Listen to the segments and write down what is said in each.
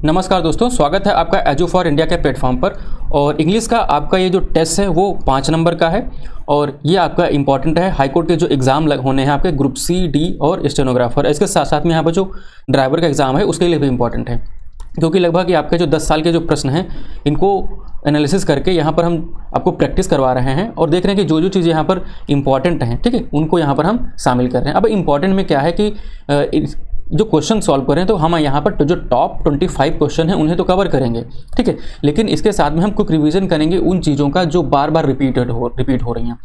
नमस्कार दोस्तों, स्वागत है आपका एजू फॉर इंडिया के प्लेटफॉर्म पर। और इंग्लिश का आपका ये जो टेस्ट है वो 5 नंबर का है और ये आपका इंपॉर्टेंट है। हाई कोर्ट के जो एग्ज़ाम होने हैं आपके ग्रुप सी, डी और स्टेनोग्राफर, इसके साथ साथ में यहाँ पर जो ड्राइवर का एग्ज़ाम है उसके लिए भी इंपॉर्टेंट है, क्योंकि लगभग आपके जो 10 साल के जो प्रश्न हैं इनको एनालिसिस करके यहाँ पर हम आपको प्रैक्टिस करवा रहे हैं और देख रहे हैं कि जो जो चीज़ें यहाँ पर इंपॉर्टेंट हैं, ठीक है, उनको यहाँ पर हम शामिल कर रहे हैं। अब इंपॉर्टेंट में क्या है कि जो क्वेश्चन सॉल्व करें तो हम यहाँ पर जो टॉप 25 क्वेश्चन हैं उन्हें तो कवर करेंगे, ठीक है, लेकिन इसके साथ में हम कुछ रिवीजन करेंगे उन चीज़ों का जो बार बार रिपीट हो रही हैं।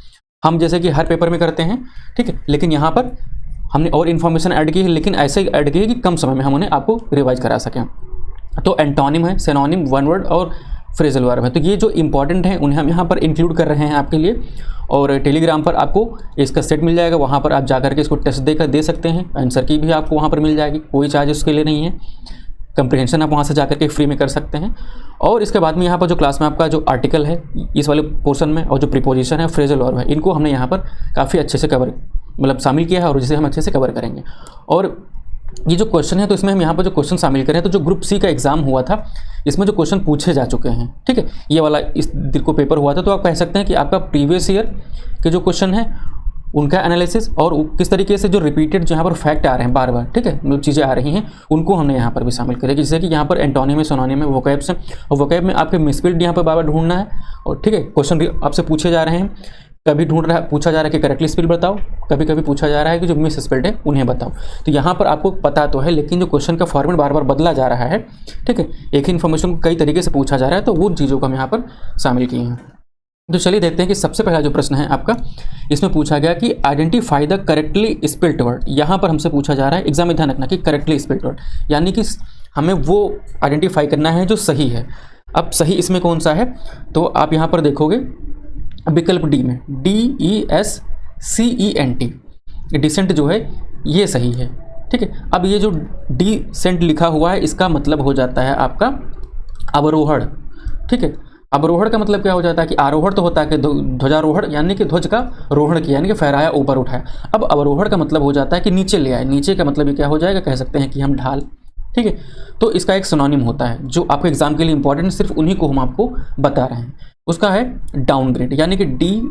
हम जैसे कि हर पेपर में करते हैं, ठीक है, लेकिन यहाँ पर हमने और इन्फॉर्मेशन ऐड की है, लेकिन ऐसे ही ऐड की है कि कम समय में हम उन्हें आपको रिवाइज करा सकें। तो एंटोनिम है, सिनोनिम, वन वर्ड और फ्रेजल वर्ब है। तो ये जो इंपॉर्टेंट हैं उन्हें हम यहाँ पर इंक्लूड कर रहे हैं आपके लिए। और टेलीग्राम पर आपको इसका सेट मिल जाएगा, वहाँ पर आप जाकर के इसको टेस्ट दे सकते हैं। आंसर की भी आपको वहाँ पर मिल जाएगी, कोई चार्ज उसके लिए नहीं है। कंप्रीहेंशन आप वहाँ से जाकर के फ्री में कर सकते हैं। और इसके बाद में यहाँ पर जो क्लास में आपका जो आर्टिकल है इस वाले पोर्शन में और जो प्रीपोजिशन है, फ्रेजल वर्ब है, इनको हमने यहाँ पर काफ़ी अच्छे से शामिल किया है और जिसे हम अच्छे से कवर करेंगे। और ये जो क्वेश्चन है तो इसमें हम यहाँ पर जो क्वेश्चन शामिल करें तो जो ग्रुप सी का एग्जाम हुआ था इसमें जो क्वेश्चन पूछे जा चुके हैं, ठीक है, ये वाला इस दिन को पेपर हुआ था, तो आप कह सकते हैं कि आपका प्रीवियस ईयर के जो क्वेश्चन है उनका एनालिसिस और किस तरीके से जो रिपीटेड जो यहाँ पर फैक्ट आ रहे हैं बार बार, ठीक है, जो चीज़ें आ रही हैं उनको हमने यहाँ पर भी शामिल करें। जैसे कि यहाँ पर एंटोनिम में, सिनोनिम में, वोकैब से, और वोकैब में आपके मिसस्पेल्ड यहाँ पर बार बार ढूंढना है। और ठीक है, क्वेश्चन भी आपसे पूछे जा रहे हैं, कभी पूछा जा रहा है कि करेक्टली स्पेल बताओ, कभी कभी पूछा जा रहा है कि जो मिस स्पेल्ड है उन्हें बताओ। तो यहाँ पर आपको पता तो है, लेकिन जो क्वेश्चन का फॉर्मेट बार बार बदला जा रहा है, ठीक है, एक ही इन्फॉर्मेशन को कई तरीके से पूछा जा रहा है, तो वो चीज़ों को हम यहाँ पर शामिल किए हैं। तो चलिए देखते हैं कि सबसे पहला जो प्रश्न है आपका, इसमें पूछा गया कि identify the correctly spelled word. यहाँ पर हमसे पूछा जा रहा है, एग्जाम में ध्यान रखना कि करेक्टली स्पेल्ड वर्ड, यानी कि हमें वो आइडेंटिफाई करना है जो सही है। अब सही इसमें कौन सा है, तो आप यहाँ पर देखोगे विकल्प डी में DESCENT, डिसेंट जो है ये सही है, ठीक है। अब ये जो डिसेंट लिखा हुआ है इसका मतलब हो जाता है आपका अवरोहण, ठीक है। अवरोहण का मतलब क्या हो जाता है कि आरोहण तो होता है कि ध्वजारोहण, यानी कि ध्वज का रोहण किया, यानी कि फहराया, ऊपर उठाया। अब अवरोहण का मतलब हो जाता है कि नीचे ले आए। नीचे का मतलब ये क्या हो जाएगा, कह सकते हैं कि हम ढाल, ठीक है। तो इसका एक सिनोनिम होता है जो आपके एग्जाम के लिए इंपॉर्टेंट, सिर्फ उन्हीं को हम आपको बता रहे हैं। उसका है डाउनग्रेड, यानी कि DOWNGRADE,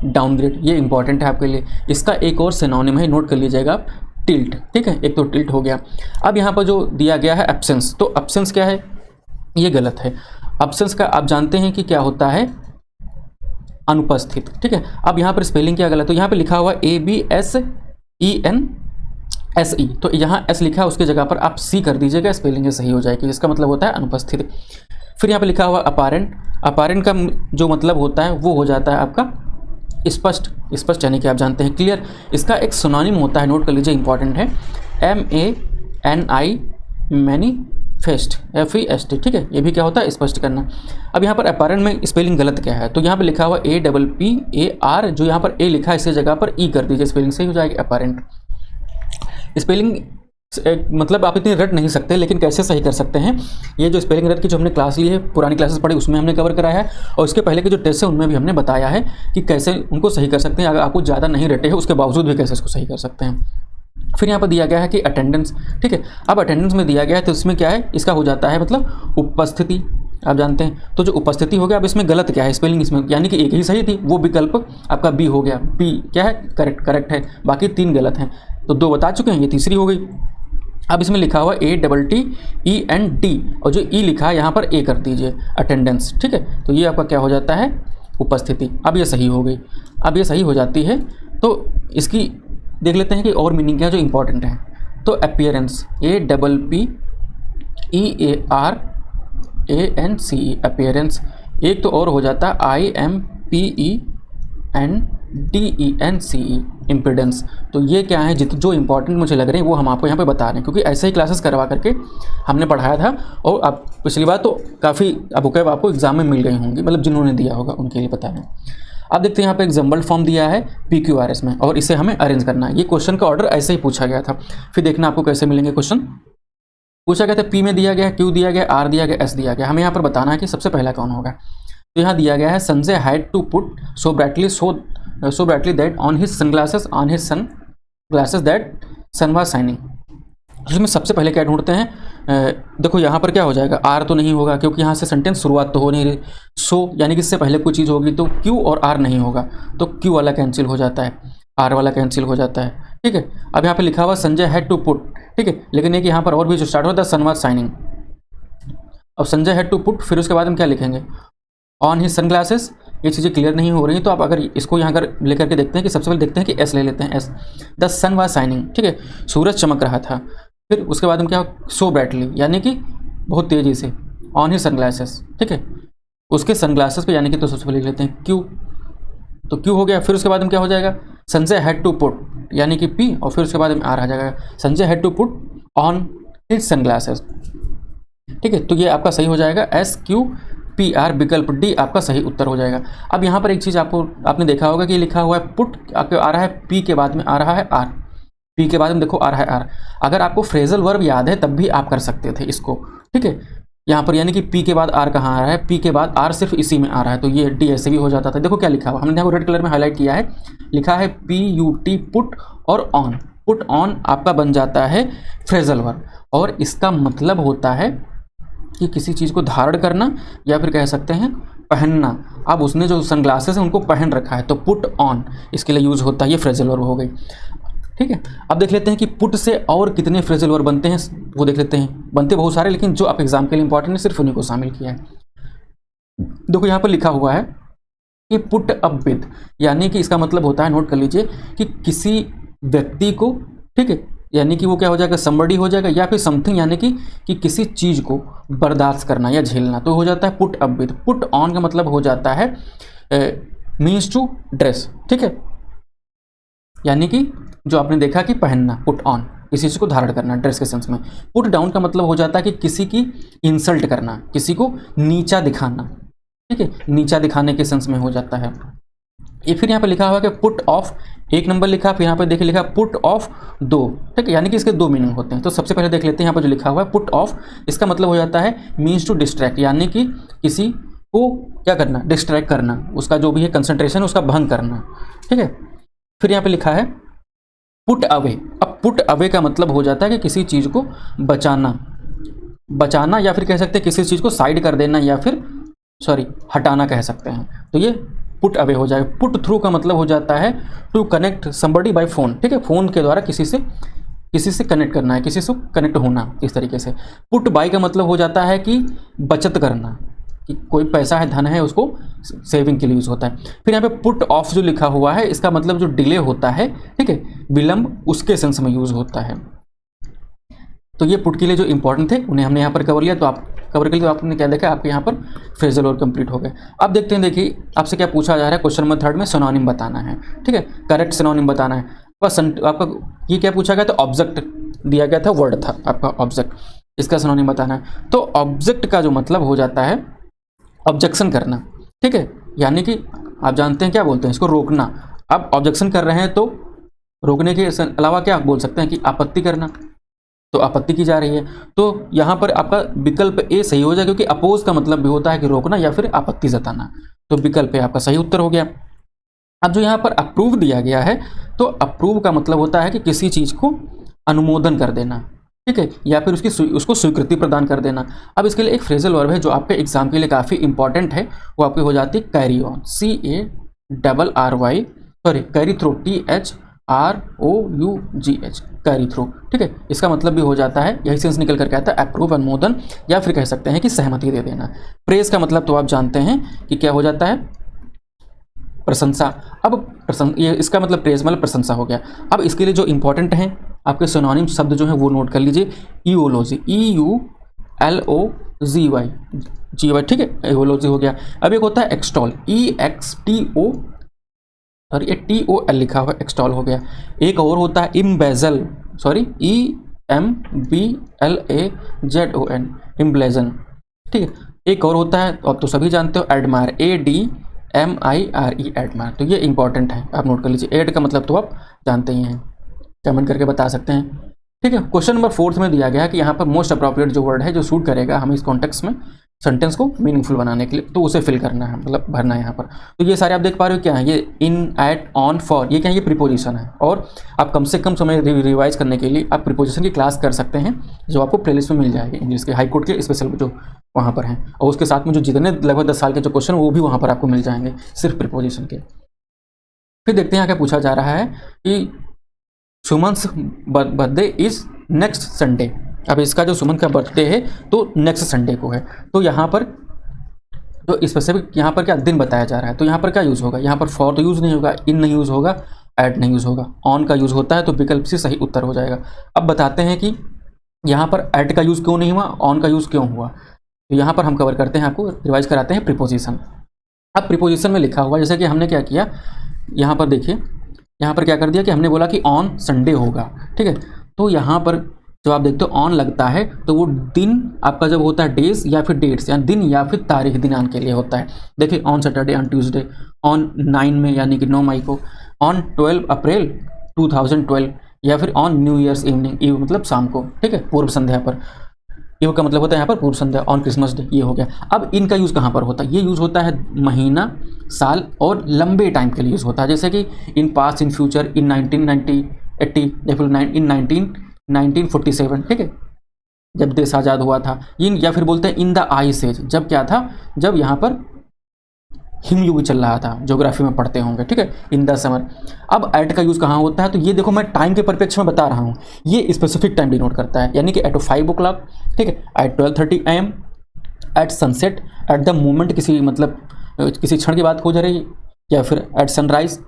डाउनग्रेड, ये इंपॉर्टेंट है आपके लिए। इसका एक और सिनोनिम है, नोट कर लीजिएगा आप, टिल्ट, ठीक है। एक तो टिल्ट हो गया। अब यहाँ पर जो दिया गया है एब्सेंस, तो एब्सेंस क्या है, ये गलत है। एब्सेंस का आप जानते हैं कि क्या होता है, अनुपस्थित, ठीक है। अब यहाँ पर स्पेलिंग क्या गलत, तो यहाँ पर लिखा हुआ ABSENSE, तो यहाँ S लिखा है, उसकी जगह पर आप C कर दीजिएगा, स्पेलिंग सही हो जाएगी, जिसका मतलब होता है अनुपस्थित। फिर यहाँ पे लिखा हुआ अपारेंट, अपारेंट का जो मतलब होता है वो हो जाता है आपका स्पष्ट, स्पष्ट यानी कि आप जानते हैं क्लियर। इसका एक सिनोनिम होता है, नोट कर लीजिए, इंपॉर्टेंट है, MANI, मैनिफेस्ट, FEST, ठीक है। ये भी क्या होता है, स्पष्ट करना। अब यहाँ पर अपारेंट में स्पेलिंग गलत क्या है, तो यहाँ पे लिखा हुआ APPAR, जो यहाँ पर A लिखा है इसकी जगह पर E कर दीजिए, स्पेलिंग सही हो जाएगी। अपारेंट स्पेलिंग मतलब आप इतनी रट नहीं सकते, लेकिन कैसे सही कर सकते हैं, ये जो स्पेलिंग रट की जो हमने क्लास ली है, पुरानी क्लासेस पढ़ी, उसमें हमने कवर कराया है, और इसके पहले के जो टेस्ट है उनमें भी हमने बताया है कि कैसे उनको सही कर सकते हैं। अगर आपको ज़्यादा नहीं रटे हैं उसके बावजूद भी कैसे इसको सही कर सकते हैं। फिर यहाँ पर दिया गया है कि अटेंडेंस, ठीक है। अब अटेंडेंस में दिया गया है तो इसमें क्या है, इसका हो जाता है मतलब उपस्थिति, आप जानते हैं। तो जो उपस्थिति हो गया, अब इसमें गलत क्या है, स्पेलिंग इसमें, यानी कि एक ही सही थी, वो विकल्प आपका बी हो गया। बी क्या है, करेक्ट है, बाकी 3 गलत हैं, तो 2 बता चुके हैं, ये तीसरी हो गई। अब इसमें लिखा हुआ ATTEND, और जो E लिखा है यहाँ पर A कर दीजिए, अटेंडेंस, ठीक है। तो ये आपका क्या हो जाता है, उपस्थिति। अब ये सही हो गई, अब ये सही हो जाती है। तो इसकी देख लेते हैं कि और मीनिंग क्या है जो इंपॉर्टेंट है। तो अपीयरेंस, APPEARANCE, अपीयरेंस। एक तो और हो जाता है IMPENDENCE, इम्पिडेंस। तो ये क्या है, जो इंपॉर्टेंट मुझे लग रहे हैं वो हम आपको यहाँ पे बता रहे हैं, क्योंकि ऐसे ही क्लासेस करवा करके हमने पढ़ाया था, और अब पिछली बार तो काफ़ी वोकैब आपको एग्जाम में मिल गई होंगी, मतलब जिन्होंने दिया होगा उनके लिए बता रहे हैं। अब देखते हैं यहाँ पे एग्जाम्पल फॉर्म दिया है PQRS में, और इसे हमें अरेंज करना है। ये क्वेश्चन का ऑर्डर ऐसे ही पूछा गया था, फिर देखना आपको कैसे मिलेंगे क्वेश्चन। पूछा गया था P में दिया गया, Q दिया गया, R दिया गया, S दिया गया। हमें यहाँ पर बताना है कि सबसे पहला कौन होगा। तो यहाँ दिया गया है Sanjay had to put so brightly that on his sunglasses on his son glasses that sun was shining. इसमें सबसे पहले क्या ढूंढते हैं, देखो यहाँ पर क्या हो जाएगा, आर तो नहीं होगा क्योंकि यहाँ से सेंटेंस शुरुआत तो हो नहीं रही। सो यानी कि इससे पहले कोई चीज़ होगी तो क्यू और आर नहीं होगा, तो क्यू वाला कैंसिल हो जाता है, आर वाला कैंसिल हो जाता है। ठीक है, अब यहाँ पे लिखा हुआ संजय हैड टू पुट, ठीक है, लेकिन एक यहाँ पर और भी जो स्टार्ट होता है सन वाज शाइनिंग। अब संजय हैड टू पुट, फिर उसके बाद हम क्या लिखेंगे, ऑन हिज सन ग्लासेस। ये चीज़ें क्लियर नहीं हो रही तो आप अगर इसको यहाँ कर लेकर के देखते हैं कि सबसे पहले देखते हैं कि एस ले लेते हैं, S, the sun was shining, ठीक है, सूरज चमक रहा था। फिर उसके बाद हम क्या, सो ब्राइटली यानी कि बहुत तेज़ी से, ऑन ही सनग्लासेस, ठीक है, उसके सनग्लासेस पे यानी कि तो सबसे पहले लिख लेते हैं क्यू, तो क्यू हो गया। फिर उसके बाद हम क्या हो जाएगा, संजय हैड टू पुट यानी कि पी, और फिर उसके बाद में आर आ जाएगा, Sanjay had to put on his sunglasses. ठीक है, तो ये आपका सही हो जाएगा, एस क्यू पी आर, विकल्प डी आपका सही उत्तर हो जाएगा। अब यहाँ पर एक चीज़ आपने देखा होगा कि लिखा हुआ है पुट, आपके आ रहा है पी के बाद में आ रहा है आर, पी के बाद में देखो आ रहा है आर। अगर आपको फ्रेजल वर्ब याद है तब भी आप कर सकते थे इसको, ठीक है, यहाँ पर यानी कि पी के बाद आर कहाँ आ रहा है, पी के बाद आर सिर्फ इसी में आ रहा है, तो ये डी ऐसे भी हो जाता था। देखो क्या लिखा हुआ, हमने यहाँ को रेड कलर में हाईलाइट किया है, लिखा है पी यू टी पुट और ऑन। पुट ऑन आपका बन जाता है फ्रेजल वर्ब, और इसका मतलब होता है कि किसी चीज़ को धारण करना या फिर कह सकते हैं पहनना। अब उसने जो सनग्लासेस हैं उनको पहन रखा है, तो पुट ऑन इसके लिए यूज़ होता है, ये फ्रेजल वर्ब हो गई। ठीक है, अब देख लेते हैं कि पुट से और कितने फ्रेजल वर्ब बनते हैं, वो देख लेते हैं। बनते बहुत सारे, लेकिन जो आप एग्जाम के लिए इंपॉर्टेंट है सिर्फ उन्हीं को शामिल किया है। देखो यहाँ पर लिखा हुआ है कि पुट अप विद, यानी कि इसका मतलब होता है, नोट कर लीजिए, कि किसी व्यक्ति को, ठीक है, यानी कि वो क्या हो जाएगा, समबडी हो जाएगा, या फिर समथिंग यानी कि किसी चीज़ को बर्दाश्त करना या झेलना, तो हो जाता है put up with. Put on का मतलब हो जाता है मीन्स टू ड्रेस, ठीक है, यानी कि जो आपने देखा कि पहनना, पुट ऑन किसी चीज़ को धारण करना ड्रेस के सेंस में। पुट डाउन का मतलब हो जाता है कि किसी की इंसल्ट करना, किसी को नीचा दिखाना, ठीक है, नीचा दिखाने के सेंस में हो जाता है ये। फिर यहाँ पे लिखा हुआ कि पुट ऑफ, एक नंबर लिखा, फिर यहाँ पे देखिए लिखा पुट ऑफ दो, ठीक है, यानी कि इसके दो मीनिंग होते हैं। तो सबसे पहले देख लेते हैं यहाँ पर जो लिखा हुआ है पुट ऑफ, इसका मतलब हो जाता है मीन्स टू डिस्ट्रैक्ट, यानी कि किसी को क्या करना, डिस्ट्रैक्ट करना, उसका जो भी है कंसंट्रेशन उसका भंग करना, ठीक है। फिर यहाँ पे लिखा है पुट अवे। अब पुट अवे का मतलब हो जाता है कि किसी चीज़ को बचाना, बचाना, या फिर कह सकते हैं किसी चीज़ को साइड कर देना, या फिर हटाना कह सकते हैं, तो ये पुट अवे हो जाएगा। पुट थ्रू का मतलब हो जाता है to connect somebody by phone, ठीक है, फ़ोन के द्वारा किसी से कनेक्ट करना है, किसी से कनेक्ट होना इस तरीके से। पुट बाय का मतलब हो जाता है कि बचत करना, कि कोई पैसा है, धन है, उसको सेविंग के लिए यूज़ होता है। फिर यहाँ पे पुट ऑफ जो लिखा हुआ है, इसका मतलब जो डिले होता है, ठीक है, विलंब, उसके सेंस में यूज़ होता है। तो ये पुट के लिए जो इंपॉर्टेंट थे उन्हें हमने यहाँ पर कवर लिया, तो आप कवर के लिए तो आपने क्या देखा, आपके यहाँ पर फ्रेजल वर्ब कंप्लीट हो गए। अब देखते हैं, देखिए आपसे क्या पूछा जा रहा है, क्वेश्चन नंबर 3 में सिनोनिम बताना है, ठीक है, करेक्ट सिनोनिम बताना है। आपका ये क्या पूछा गया था, ऑब्जेक्ट दिया गया था, वर्ड था आपका ऑब्जेक्ट, इसका सिनोनिम बताना है। तो ऑब्जेक्ट का जो मतलब हो जाता है ऑब्जेक्शन करना, ठीक है, यानी कि आप जानते हैं क्या बोलते हैं इसको, रोकना। अब ऑब्जेक्शन कर रहे हैं तो रोकने के अलावा क्या बोल सकते हैं कि आपत्ति करना, तो आपत्ति की जा रही है, तो यहाँ पर आपका विकल्प ए सही हो जाएगा, क्योंकि अपोज का मतलब भी होता है कि रोकना या फिर आपत्ति जताना, तो विकल्प ए आपका सही उत्तर हो गया। अब जो यहाँ पर अप्रूव दिया गया है, तो अप्रूव का मतलब होता है कि किसी चीज़ को अनुमोदन कर देना, ठीक है, या फिर उसको स्वीकृति प्रदान कर देना। अब इसके लिए एक फ्रेजल वर्ब है जो आपके एग्जाम के लिए काफ़ी इंपॉर्टेंट है, वो आपकी हो जाती है carry on, carry through, THROUGH, carry through, ठीक है, इसका मतलब भी हो जाता है, यही सेंस निकल कर कहता है अप्रूव, अनुमोदन, या फिर कह सकते हैं कि सहमति दे देना। प्रेज का मतलब तो आप जानते हैं कि क्या हो जाता है, प्रशंसा। अब ये इसका मतलब प्रेज मतलब प्रशंसा हो गया। अब इसके लिए जो इंपॉर्टेंट हैं आपके सिनोनिम शब्द जो है वो नोट कर लीजिए। ईओलॉजी, EULOGY, ठीक है, ईओलॉजी हो गया। अब एक होता है एक्सटॉल, EXTO, और ये TOL लिखा हुआ, एक्सटॉल हो गया। एक और होता है इम्बेजल, EMBLAZON, इम्ब्लेजन, ठीक है। एक और होता है, अब तो सभी जानते हो, एडमायर, ADMIRE, एडमायर, तो ये इंपॉर्टेंट है, आप नोट कर लीजिए। एड का मतलब तो आप जानते ही हैं, कमेंट करके बता सकते हैं, ठीक है। क्वेश्चन नंबर 4 में दिया गया है कि यहाँ पर मोस्ट अप्रोप्रिएट जो वर्ड है जो सूट करेगा हमें इस कॉन्टेक्स्ट में, सेंटेंस को मीनिंगफुल बनाने के लिए, तो उसे फिल करना है, मतलब भरना है यहाँ पर। तो ये सारे आप देख पा रहे हो क्या है, ये इन, एट, ऑन, फॉर, ये क्या है, ये प्रीपोजिशन है। और आप कम से कम समय रिवाइज करने के लिए आप प्रीपोजिशन की क्लास कर सकते हैं, जो आपको प्लेलिस्ट में मिल जाएगी इंग्लिश के हाई कोर्ट के स्पेशल जो वहाँ पर हैं। और उसके साथ में जो जितने लगभग 10 साल के जो क्वेश्चन वो भी वहाँ पर आपको मिल जाएंगे सिर्फ प्रीपोजिशन के। फिर देखते हैं क्या पूछा जा रहा है कि Suman's birthday is next Sunday. अब इसका जो सुमन का बर्थडे है तो नेक्स्ट संडे को है, तो यहाँ पर जो स्पेसिफिक यहाँ पर क्या दिन बताया जा रहा है, तो यहाँ पर क्या यूज़ होगा, यहाँ पर फॉर तो यूज़ नहीं होगा, इन नहीं यूज़ होगा, एट नहीं यूज़ होगा, ऑन का यूज़ होता है, तो विकल्प से सही उत्तर हो जाएगा। अब बताते हैं कि यहाँ पर एट का यूज़ क्यों नहीं हुआ, ऑन का यूज़ क्यों हुआ। तो यहाँ पर हम कवर करते हैं, आपको रिवाइज कराते हैं प्रीपोजिशन। अब प्रीपोजिशन में लिखा हुआ, जैसे कि हमने क्या किया, यहाँ पर देखिए, यहाँ पर क्या कर दिया कि हमने बोला कि ऑन संडे होगा, ठीक है। तो यहाँ पर जब आप देखते हो ऑन लगता है तो वो दिन आपका जब होता है डेज या फिर डेट्स, या दिन या फिर तारीख दिनांक के लिए होता है। देखिए on Saturday, on Tuesday, on 9 में यानी कि 9 मई को, ऑन 12 अप्रैल 2012, या फिर on New Year's evening, eve मतलब शाम को, ठीक है, पूर्व संध्या पर। ईव का मतलब होता है यहाँ पर पूर्व संध्या, ऑन क्रिसमस डे, ये हो गया। अब इनका यूज़ कहाँ पर होता है, ये यूज़ होता है महीना, साल और लंबे टाइम के लिए यूज़ होता है, जैसे कि इन पास्ट, इन फ्यूचर, इन 1980 या फिर इन 1947, ठीक है, जब देश आज़ाद हुआ था। इन, या फिर बोलते हैं इन द आइस एज, जब क्या था, जब यहाँ पर हिमयुग चल रहा था, ज्योग्राफी में पढ़ते होंगे, ठीक है, इन द समर। अब एट का यूज़ कहाँ होता है, तो ये देखो मैं टाइम के परिप्रेक्ष्य में बता रहा हूँ, ये स्पेसिफिक टाइम डिनोट करता है, यानी कि एट 5 o'clock, ठीक है, at 12:30 AM, at sunset, at the moment, किसी मतलब किसी क्षण की बात हो जा रही, या फिर एट सनराइज,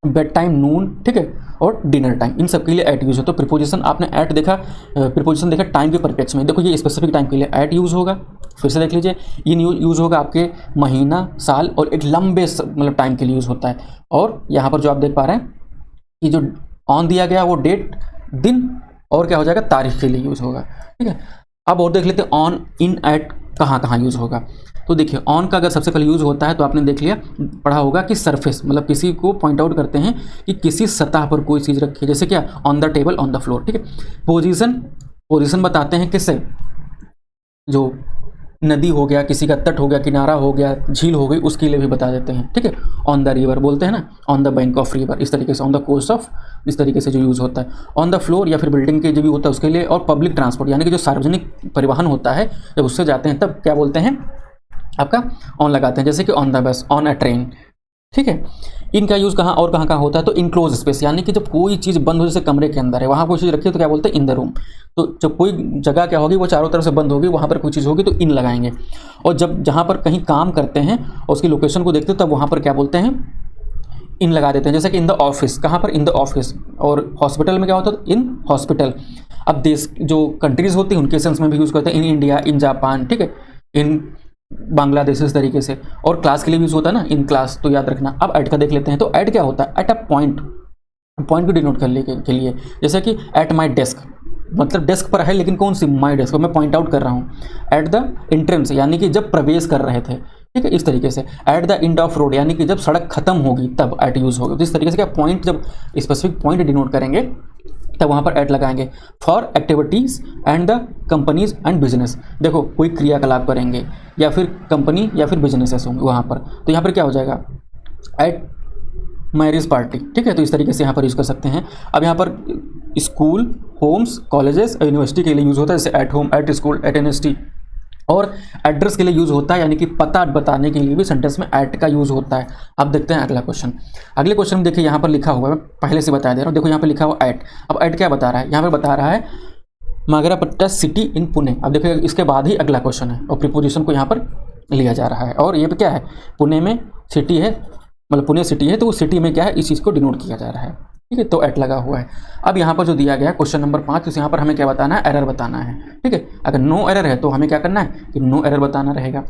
बेड टाइम, नून, ठीक है, और डिनर टाइम, इन सब के लिए एट यूज़ हो। तो प्रीपोजिशन आपने एट देखा, प्रीपोजिशन देखा टाइम के परिप्रेक्ष्य में, देखो ये स्पेसिफिक टाइम के लिए एट यूज़ होगा। फिर से देख लीजिए, ये यूज़ होगा आपके महीना, साल और एक लंबे मतलब टाइम के लिए यूज़ होता है। और यहाँ पर जो आप देख पा रहे हैं कि जो ऑन दिया गया वो डेट, दिन, और क्या हो जाएगा, तारीख के लिए यूज़ होगा, ठीक है। अब और देख लेते हैं ऑन, इन, एट कहाँ कहाँ यूज़ होगा। तो देखिए ऑन का अगर सबसे पहले यूज़ होता है तो आपने देख लिया, पढ़ा होगा कि सरफेस, मतलब किसी को पॉइंट आउट करते हैं कि किसी सतह पर कोई चीज़ रखी है, जैसे क्या, on the table, on the floor, ठीक है। पोजीशन बताते हैं किससे, जो नदी हो गया, किसी का तट हो गया, किनारा हो गया, झील हो गई, उसके लिए भी बता देते हैं, ठीक है। ऑन द रिवर बोलते हैं ना, on the bank of river, इस तरीके से, ऑन द कोस्ट ऑफ, इस तरीके से जो यूज़ होता है। ऑन द फ्लोर या फिर बिल्डिंग के जो भी होता है उसके लिए। और पब्लिक ट्रांसपोर्ट यानी कि जो सार्वजनिक परिवहन होता है, जब उससे जाते हैं तब क्या बोलते हैं, आपका ऑन लगाते हैं, जैसे कि on the bus, on a train, ठीक है। इनका यूज़ कहाँ और कहाँ कहाँ होता है, तो इनक्लोज स्पेस, यानी कि जब कोई चीज़ बंद हो, जैसे कमरे के अंदर है, वहाँ कोई चीज़ रखी है तो क्या बोलते हैं, इन द रूम। तो जब कोई जगह क्या होगी, वो चारों तरफ से बंद होगी, वहाँ पर कोई चीज़ होगी तो इन लगाएंगे। और जब जहाँ पर कहीं काम करते हैं और उसकी लोकेशन को देखते हो तब वहाँ पर क्या बोलते हैं, इन लगा देते हैं, जैसे कि इन द ऑफिस, कहाँ पर, इन द ऑफिस। और हॉस्पिटल में क्या होता है, तो इन हॉस्पिटल। अब देश जो कंट्रीज़ होती हैं उनके सेंस में भी यूज़ करते हैं, इन इंडिया, इन जापान, ठीक है, इन बांग्लादेश, इस तरीके से। और क्लास के लिए भी यूज़ होता है ना, इन क्लास, तो याद रखना। अब एट का देख लेते हैं, तो एट क्या होता है, एट अ पॉइंट, पॉइंट को डिनोट करने के लिए, जैसे कि एट माई डेस्क, मतलब डेस्क पर है लेकिन कौन सी, माई डेस्क, मैं पॉइंट आउट कर रहा हूँ। एट द एंट्रेंस, यानी कि जब प्रवेश कर रहे थे, ठीक है, इस तरीके से। At the end of road, यानी कि जब सड़क खत्म होगी तब एट यूज़ होगा। तो इस तरीके से क्या पॉइंट, जब स्पेसिफिक पॉइंट डिनोट करेंगे तब वहाँ पर एट लगाएंगे। For activities and the companies and business, देखो कोई क्रियाकलाप करेंगे या फिर कंपनी या फिर बिजनेसेस होंगे वहाँ पर, तो यहाँ पर क्या हो जाएगा, एट मैरिज पार्टी, ठीक है। तो इस तरीके से यहाँ पर यूज़ कर सकते हैं। अब यहाँ पर स्कूल, होम्स, कॉलेजेस और यूनिवर्सिटी के लिए यूज़ होता है, जैसे at home, at school, at university. और एड्रेस के लिए यूज़ होता है, यानी कि पता बताने के लिए भी सेंटेंस में एट का यूज़ होता है। अब देखते हैं अगला क्वेश्चन। अगले क्वेश्चन में देखिए यहाँ पर लिखा हुआ है, मैं पहले से बता दे रहा हूँ, देखो यहाँ पर लिखा हुआ एट। अब एट क्या बता रहा है, यहाँ पर बता रहा है मागरापट्टा सिटी इन पुणे। अब देखिए इसके बाद ही अगला क्वेश्चन है और प्रीपोजिशन को यहाँ पर लिया जा रहा है। और ये क्या है, पुणे में सिटी है, मतलब पुणे सिटी है, तो उस सिटी में क्या है, इस चीज़ को डिनोट किया जा रहा है, ठीक है। तो एट लगा हुआ है। अब यहाँ पर जो दिया गया है क्वेश्चन नंबर 5, तो यहाँ पर हमें क्या बताना है, एरर बताना है, ठीक है। अगर नो एरर है तो हमें क्या करना है कि नो एरर बताना रहेगा।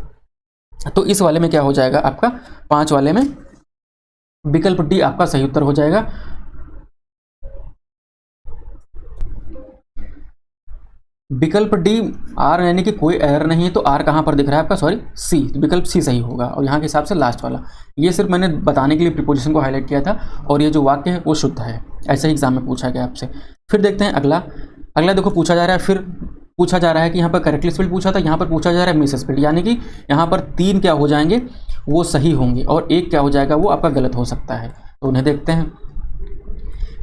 तो इस वाले में क्या हो जाएगा, आपका 5 वाले में विकल्प डी आपका सही उत्तर हो जाएगा। विकल्प डी, आर यानी कि कोई एरर नहीं है, तो आर कहाँ पर दिख रहा है आपका, सॉरी सी, विकल्प सी सही होगा। और यहाँ के हिसाब से लास्ट वाला, ये सिर्फ मैंने बताने के लिए प्रीपोजिशन को हाईलाइट किया था, और ये जो वाक्य है वो शुद्ध है, ऐसे ही एग्जाम में पूछा गया आपसे। फिर देखते हैं अगला। अगला देखो पूछा जा रहा है, फिर पूछा जा रहा है कि यहाँ पर करेक्टली स्पेल्ड पूछा था, यहाँ पर पूछा जा रहा है मिस स्पेल्ड, यानी कि यहाँ पर 3 क्या हो जाएंगे, वो सही होंगे और 1 क्या हो जाएगा, वो आपका गलत हो सकता है। तो उन्हें देखते हैं।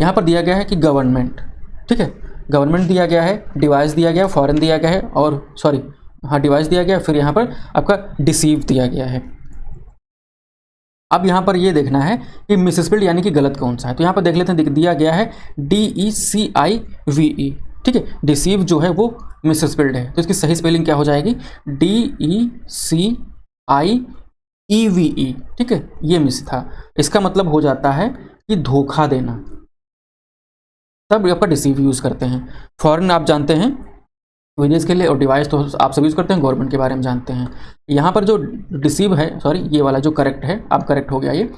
यहाँ पर दिया गया है कि गवर्नमेंट, ठीक है, गवर्नमेंट दिया गया है, डिवाइस दिया गया है, फॉरेन दिया गया है, और सॉरी हाँ डिवाइस दिया गया है, फिर यहाँ पर आपका डिसीव दिया गया है। अब यहाँ पर ये देखना है कि मिसस्पेल्ड यानी कि गलत कौन सा है। तो यहाँ पर देख लेते हैं, दिया गया है DECIVE, ठीक है, डिसीव जो है वो मिसस्पेल्ड है, तो इसकी सही स्पेलिंग क्या हो जाएगी, DECIEVE, ठीक है, ये मिस था। इसका मतलब हो जाता है कि धोखा देना, तब आपका डिसीव यूज़ करते हैं। फॉरेन आप जानते हैं विदेश के लिए, और डिवाइस तो आप सब यूज़ करते हैं, गवर्नमेंट के बारे में जानते हैं। यहाँ पर जो डिसीव है, सॉरी ये वाला जो करेक्ट है, अब करेक्ट हो गया ये।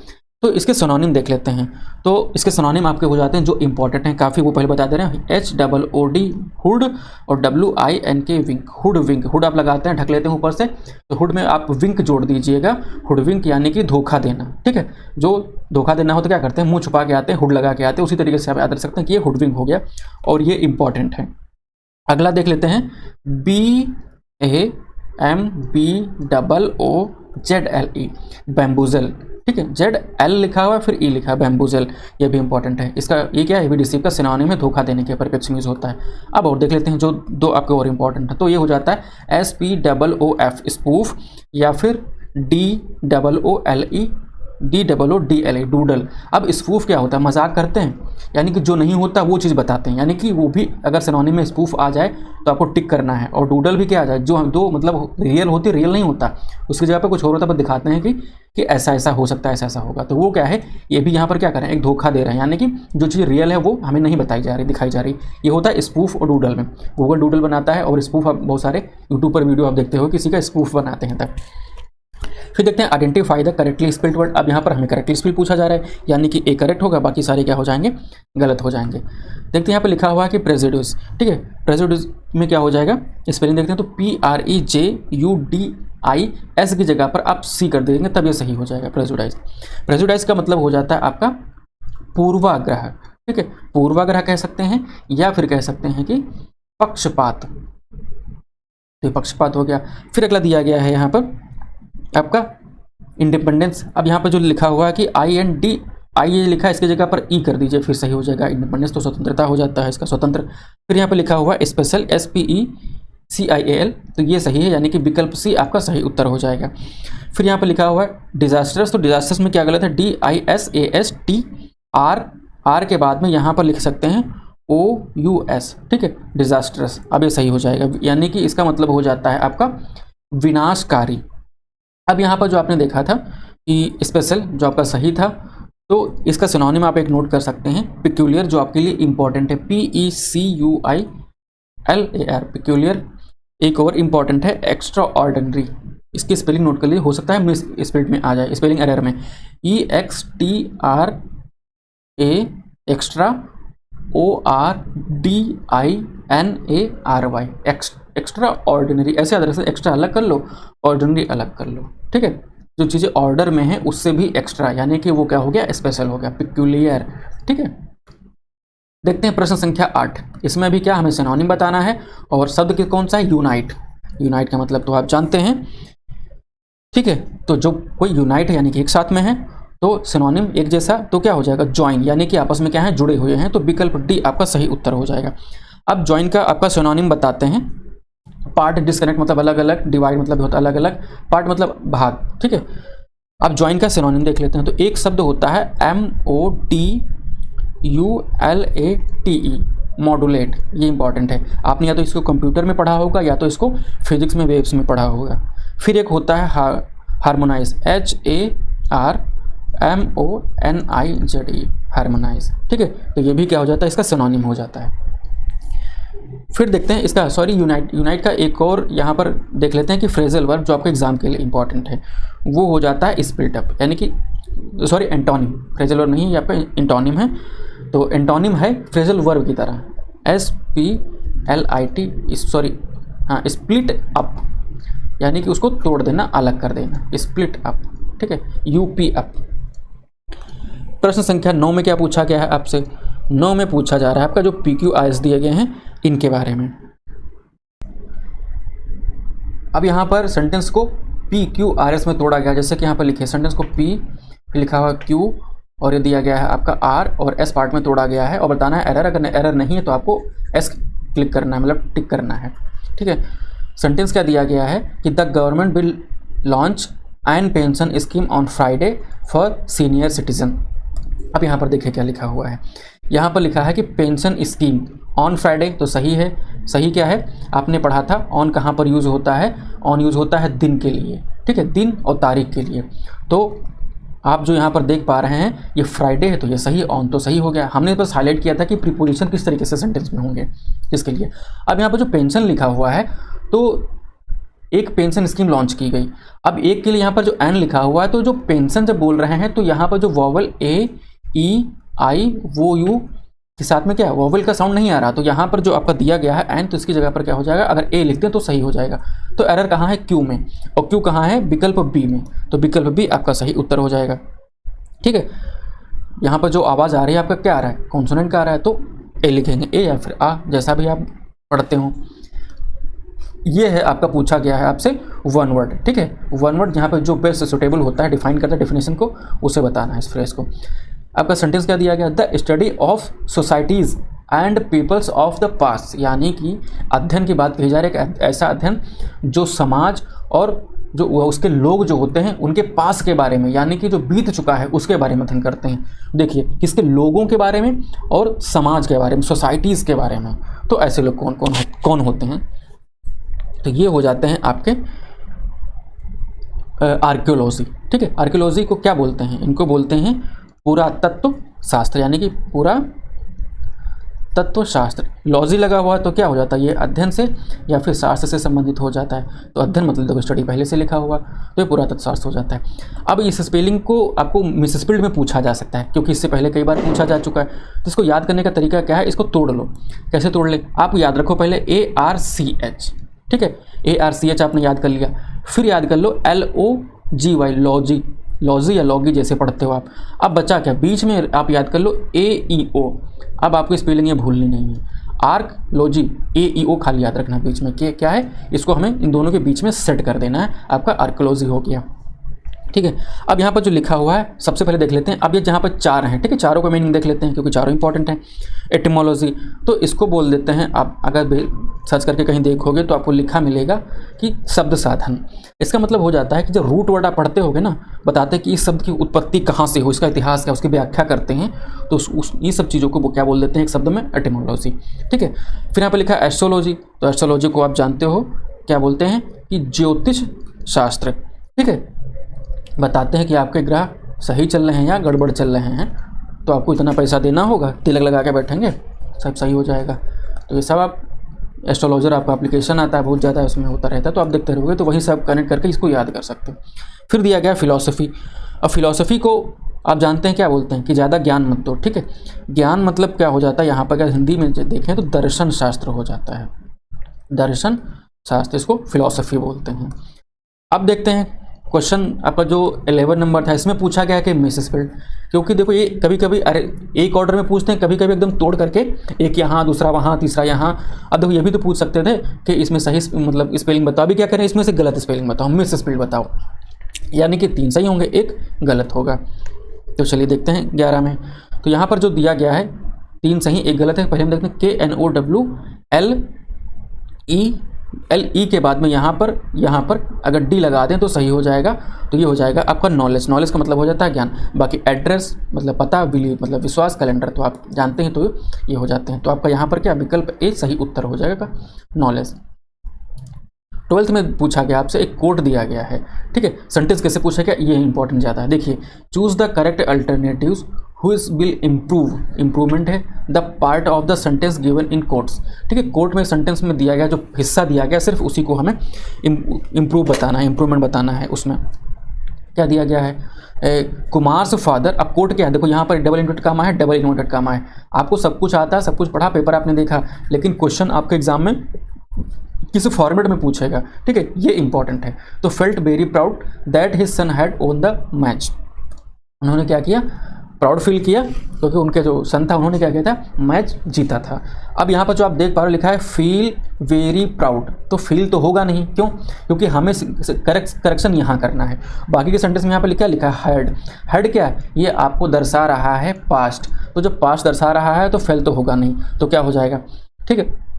तो इसके सिनोनिम देख लेते हैं। तो इसके सिनोनिम आपके हो जाते हैं जो इंपॉर्टेंट हैं काफ़ी, वो पहले बता दे रहे हैं। HOOD हुड और WINK विंक, हुड विंक, हुड आप लगाते हैं, ढक लेते हैं ऊपर से, तो हुड में आप विंक जोड़ दीजिएगा, हुड विंक यानी कि धोखा देना, ठीक है। जो धोखा देना हो तो क्या करते हैं, मुँह छुपा के आते हैं, हुड लगा के आते हैं, उसी तरीके से आप याद रख सकते हैं कि ये हुड विंक हो गया और ये इंपॉर्टेंट है। अगला देख लेते हैं, BAMBOOZLE, बैम्बूजल, ठीक है, ZL लिखा हुआ है, फिर E लिखा है, बैम्बूजल, ये भी इंपॉर्टेंट है। इसका ये क्या है, भी डिसीव का सिनोनिम है, धोखा देने के परिप्रेक्ष्य में यूज होता है। अब और देख लेते हैं जो 2 आपके और इंपॉर्टेंट है। तो ये हो जाता है SPOOF, स्पूफ, या फिर DOOLE, डूडल। अब स्पूफ क्या होता है, मजाक करते हैं, यानी कि जो नहीं होता वो चीज़ बताते हैं, यानी कि वो भी अगर सिनोनिम में स्पूफ आ जाए तो आपको टिक करना है। और डूडल भी क्या आ जाए, जो हम दो मतलब रियल होती, रियल नहीं होता, उसकी जगह पे कुछ और होता है, पर दिखाते हैं कि ऐसा ऐसा हो सकता है, ऐसा ऐसा होगा। तो वो क्या है, ये भी यहाँ पर क्या करें, एक धोखा दे रहे हैं, यानी कि जो चीज़ रियल है वो हमें नहीं बताई जा रही, दिखाई जा रही। ये होता है स्पूफ और डूडल में। गूगल डूडल बनाता है और स्पूफ, आप बहुत सारे यूट्यूब पर वीडियो आप देखते हो किसी का स्पूफ बनाते हैं तब। फिर देखते हैं identify the correctly spelled word. अब यहाँ पर हमें करेक्टली स्पेल पूछा जा रहा है, यानी कि ए करेक्ट होगा, बाकी सारे क्या हो जाएंगे, गलत हो जाएंगे। देखते हैं यहाँ पे लिखा हुआ है कि प्रेजुडिस, ठीक है, प्रेजुडिस में क्या हो जाएगा, स्पेलिंग देखते हैं। तो PREJUDIS की जगह पर आप C कर देंगे, तब ये सही हो जाएगा, प्रेजुडाइज। प्रेजुडाइज का मतलब हो जाता है आपका पूर्वाग्रह, ठीक है, पूर्वाग्रह कह सकते हैं, या फिर कह सकते हैं कि पक्षपात, तो पक्षपात हो गया। फिर अगला दिया गया है यहाँ पर आपका इंडिपेंडेंस। अब यहाँ पर जो लिखा हुआ है कि INDI लिखा है, इसकी जगह पर E कर दीजिए, फिर सही हो जाएगा। इंडिपेंडेंस तो स्वतंत्रता हो जाता है, इसका स्वतंत्र। फिर यहाँ पर लिखा हुआ है स्पेशल, SPECIAL, तो ये सही है, यानी कि विकल्प C आपका सही उत्तर हो जाएगा। फिर यहाँ पर लिखा हुआ है डिजास्टर्स, तो डिजास्टर्स में क्या गलत है, DISASTR, R के बाद में यहाँ पर लिख सकते हैं OUS, ठीक है, डिजास्टर्स। अब ये सही हो जाएगा, यानी कि इसका मतलब हो जाता है आपका विनाशकारी। अब यहाँ पर जो आपने देखा था कि स्पेशल जो आपका सही था, तो इसका सिनोनिम आप एक नोट कर सकते हैं, पिक्यूलियर, जो आपके लिए इंपॉर्टेंट है, PECUILAR, पिक्यूलियर। एक और इंपॉर्टेंट है एक्स्ट्रा ऑर्डिनरी, इसकी स्पेलिंग नोट कर लीजिए, हो सकता है मिस स्पेलिंग में आ जाए, स्पेलिंग एरर में, EXTRA extra ORDINARY, extra ordinary. ऐसे याद रख सकते, एक्स्ट्रा अलग कर लो, ऑर्डिनरी अलग कर लो, ठीक है। जो चीज़ें ऑर्डर में है उससे भी एक्स्ट्रा, यानी कि वो क्या हो गया, स्पेशल हो गया, पिक्यूलियर, ठीक है। देखते हैं प्रश्न संख्या 8। इसमें भी क्या हमें सिनोनिम बताना है, और शब्द के कौन सा है, यूनाइट। यूनाइट का मतलब तो आप जानते हैं, ठीक है। तो जो कोई यूनाइट है यानी कि एक साथ में है, तो सिनोनिम एक जैसा, तो क्या हो जाएगा, ज्वाइन, यानी कि आपस में क्या है, जुड़े हुए हैं, तो विकल्प D आपका सही उत्तर हो जाएगा। अब ज्वाइन का आपका सिनोनिम बताते हैं। पार्ट, डिस्कनेक्ट मतलब अलग अलग, डिवाइड मतलब होता है अलग अलग, पार्ट मतलब भाग, ठीक है। अब ज्वाइन का सिनोनिम देख लेते हैं। तो एक शब्द होता है MODULATE, मॉडुलेट, ये इंपॉर्टेंट है, आपने या तो इसको कंप्यूटर में पढ़ा होगा या तो इसको फिजिक्स में, वेव्स में पढ़ा होगा। फिर एक होता है हार्मोनाइज, HARMONIZE, हार्मोनाइज, ठीक है। तो ये भी क्या हो जाता है, इसका सिनोनिम हो जाता है। फिर देखते हैं इसका, सॉरी यूनाइट का एक और यहाँ पर देख लेते हैं कि फ्रेजल वर्ब, जो आपके एग्जाम के लिए इंपॉर्टेंट है, वो हो जाता है स्प्लिट अप, यानी कि सॉरी एंटोनिम, फ्रेजल वर्ब नहीं, यहाँ पे एंटोनिम है। तो एंटोनिम है फ्रेजल वर्ब की तरह, SPLIT, सॉरी हाँ, स्प्लिट अप, यानी कि उसको तोड़ देना, अलग कर देना, स्प्लिट अप, ठीक है, UP अप। प्रश्न संख्या 9 में क्या पूछा गया है आपसे, 9 में पूछा जा रहा है आपका जो PQIs दिए गए हैं इनके बारे में। अब यहाँ पर सेंटेंस को PQRS में तोड़ा गया, जैसे कि यहाँ पर लिखे सेंटेंस को P लिखा हुआ Q और ये दिया गया है आपका R और S पार्ट में तोड़ा गया है और बताना है एरर। अगर एरर नहीं है तो आपको S क्लिक करना है, मतलब टिक करना है, ठीक है। सेंटेंस क्या दिया गया है कि the government will launch N pension scheme on Friday for senior citizen. अब यहाँ पर देखिए क्या लिखा हुआ है, यहाँ पर लिखा है कि पेंशन स्कीम ऑन फ्राइडे, तो सही है। सही क्या है, आपने पढ़ा था ऑन कहाँ पर यूज़ होता है, ऑन यूज़ होता है दिन के लिए, ठीक है, दिन और तारीख के लिए। तो आप जो यहाँ पर देख पा रहे हैं ये फ्राइडे है तो ये सही, ऑन तो सही हो गया। हमने बस हाईलाइट किया था कि प्रीपोजिशन किस तरीके से सेंटेंस में होंगे इसके लिए। अब यहाँ पर जो पेंशन लिखा हुआ है तो एक पेंशन स्कीम लॉन्च की गई। अब एक के लिए यहाँ पर जो एन लिखा हुआ है, तो जो पेंशन जब बोल रहे हैं तो यहाँ पर जो वॉवल ए ई आई वो यू के साथ में क्या है, वॉवल का साउंड नहीं आ रहा, तो यहाँ पर जो आपका दिया गया है एन, तो इसकी जगह पर क्या हो जाएगा, अगर ए लिखते हैं तो सही हो जाएगा। तो एरर कहाँ है, क्यू में, और क्यू कहाँ है, विकल्प बी में, तो विकल्प बी आपका सही उत्तर हो जाएगा, ठीक है। यहाँ पर जो आवाज़ आ रही है आपका क्या आ रहा है, कॉन्सोनेंट का आ रहा है, तो ए लिखेंगे, ए या फिर आ, जैसा भी आप पढ़ते हो। ये है आपका पूछा गया है आपसे वन वर्ड, ठीक है। वन वर्ड यहाँ पर जो बेस्ट सुटेबल होता है, डिफाइन करता है डेफिनेशन को, उसे बताना है इस फ्रेज को। आपका सेंटेंस क्या दिया गया, the study of societies and peoples of the past, यानी कि अध्ययन की बात कही जा रही है, एक ऐसा अध्ययन जो समाज और जो उसके लोग जो होते हैं उनके पास के बारे में, यानी कि जो बीत चुका है उसके बारे में अध्ययन करते हैं। देखिए किसके, लोगों के बारे में और समाज के बारे में, सोसाइटीज़ के बारे में। तो ऐसे लोग कौन होते हैं, तो ये हो जाते हैं आपके आर्कियोलॉजी, ठीक है। आर्कियोलॉजी को क्या बोलते हैं, इनको बोलते हैं पुरातत्व शास्त्र, यानी कि पुरा तत्व शास्त्र। लॉजी लगा हुआ है तो क्या हो जाता है, ये अध्ययन से या फिर शास्त्र से संबंधित हो जाता है। तो अध्ययन मतलब देखो स्टडी पहले से लिखा हुआ, तो ये पुरातत्व शास्त्र हो जाता है। अब इस स्पेलिंग को आपको मिसस्पेल्ड में पूछा जा सकता है, क्योंकि इससे पहले कई बार पूछा जा चुका है। तो इसको याद करने का तरीका क्या है, इसको तोड़ लो। कैसे तोड़ ले, आप याद रखो पहले ARCH, ठीक है, ARCH आपने याद कर लिया, फिर याद कर लो LOGY, लॉजी, लॉजी या लॉगी जैसे पढ़ते हो आप। अब बचा क्या, बीच में आप याद कर लो AEO। अब आपको स्पेलिंग ये भूलनी नहीं है, आर्क लॉजी AEO खाली याद रखना बीच में, क्या है, इसको हमें इन दोनों के बीच में सेट कर देना है, आपका आर्कियोलॉजी हो गया, ठीक है। अब यहाँ पर जो लिखा हुआ है सबसे पहले देख लेते हैं। अब ये जहाँ पर चार हैं, ठीक है, चारों का मीनिंग देख लेते हैं क्योंकि चारों इंपॉर्टेंट हैं। एटिमोलॉजी, तो इसको बोल देते हैं, आप अगर सर्च करके कहीं देखोगे तो आपको लिखा मिलेगा कि शब्द साधन। इसका मतलब हो जाता है कि जब रूट वर्ड आप पढ़ते होगे ना, बताते हैं कि इस शब्द की उत्पत्ति कहाँ से हो, इसका इतिहास क्या, उसकी व्याख्या करते हैं, तो ये सब चीज़ों को वो क्या बोल देते हैं एक शब्द में, एटिमोलॉजी, ठीक है। फिर यहाँ पर लिखा है एस्ट्रोलॉजी, तो एस्ट्रोलॉजी को आप जानते हो क्या बोलते हैं कि ज्योतिष शास्त्र, ठीक है। बताते हैं कि आपके ग्रह सही चल रहे हैं या गड़बड़ चल रहे हैं, तो आपको इतना पैसा देना होगा, तिलक लगा के बैठेंगे सब सही हो जाएगा। तो ये सब आप एस्ट्रोलॉजर आपका एप्लीकेशन आता है, बहुत ज़्यादा उसमें होता रहता है, तो आप देखते रहोगे तो वही सब कनेक्ट करके इसको याद कर सकते हैं। फिर दिया गया फिलॉसफी। अब फिलॉसफी को आप जानते हैं क्या बोलते हैं कि ज़्यादा ज्ञान मत दो, ठीक है। ज्ञान मतलब क्या हो जाता है, यहाँ पर अगर हिंदी में देखें तो दर्शन शास्त्र हो जाता है, दर्शन शास्त्र, इसको फिलॉसफी बोलते हैं। अब देखते हैं क्वेश्चन आपका जो 11 नंबर था, इसमें पूछा गया कि मिसस्पेल्ड, क्योंकि देखो ये कभी कभी अरे एक ऑर्डर में पूछते हैं, कभी कभी एकदम तोड़ करके, एक यहाँ दूसरा वहाँ तीसरा यहाँ। अब देखो ये भी तो पूछ सकते थे कि इसमें सही मतलब स्पेलिंग बताओ, अभी क्या करें, इसमें से गलत स्पेलिंग बताओ, मिसस्पेल्ड बताओ, यानी कि 3 सही होंगे, 1 गलत होगा। तो चलिए देखते हैं 11 में, तो यहाँ पर जो दिया गया है 3 सही 1 गलत है। पहले हम देखते हैं KNOWLE के बाद में यहाँ पर अगर डी लगा दें तो सही हो जाएगा। तो ये हो जाएगा आपका नॉलेज, नॉलेज का मतलब हो जाता है ज्ञान। बाकी एड्रेस मतलब पता, बिलीव मतलब विश्वास, कैलेंडर तो आप जानते हैं, तो ये हो जाते हैं। तो आपका यहाँ पर क्या विकल्प ए सही उत्तर हो जाएगा नॉलेज। 12th में पूछा गया आपसे, एक कोड दिया गया है, ठीक है। सेंटेंस कैसे पूछा गया, ये इंपॉर्टेंट ज़्यादा है। देखिए, choose the correct alternatives which will improve, improvement है the part of the sentence given in quotes, ठीक है। कोट में सेंटेंस में दिया गया जो हिस्सा दिया गया सिर्फ उसी को हमें इम्प्रूव बताना है, इम्प्रूवमेंट बताना है। उसमें क्या दिया गया है, कुमार्स फादर। अब कोट क्या है, देखो यहाँ पर डबल इन्वर्टेड कामा है, डबल इन्वर्टेड कामा है। आपको सब कुछ आता है, सब कुछ पढ़ा, पेपर आपने देखा, लेकिन क्वेश्चन आपके एग्जाम में किस फॉर्मेट में पूछेगा, ठीक है, ये इंपॉर्टेंट है। तो felt very proud that his son had own the match, उन्होंने क्या किया, प्राउड फील किया क्योंकि उनके जो सन था उन्होंने क्या किया था, मैच जीता था। अब यहाँ पर जो आप देख पा रहे हो लिखा है फील वेरी प्राउड, तो फील तो होगा नहीं, क्यों? क्योंकि हमें करेक्शन यहाँ करना है। बाकी के सेंटेंस में यहाँ पर क्या लिखा है? हैड। हैड क्या है? ये आपको दर्शा रहा है पास्ट, तो जब पास्ट दर्शा रहा है तो फेल तो होगा नहीं, तो क्या हो जाएगा? ठीक है,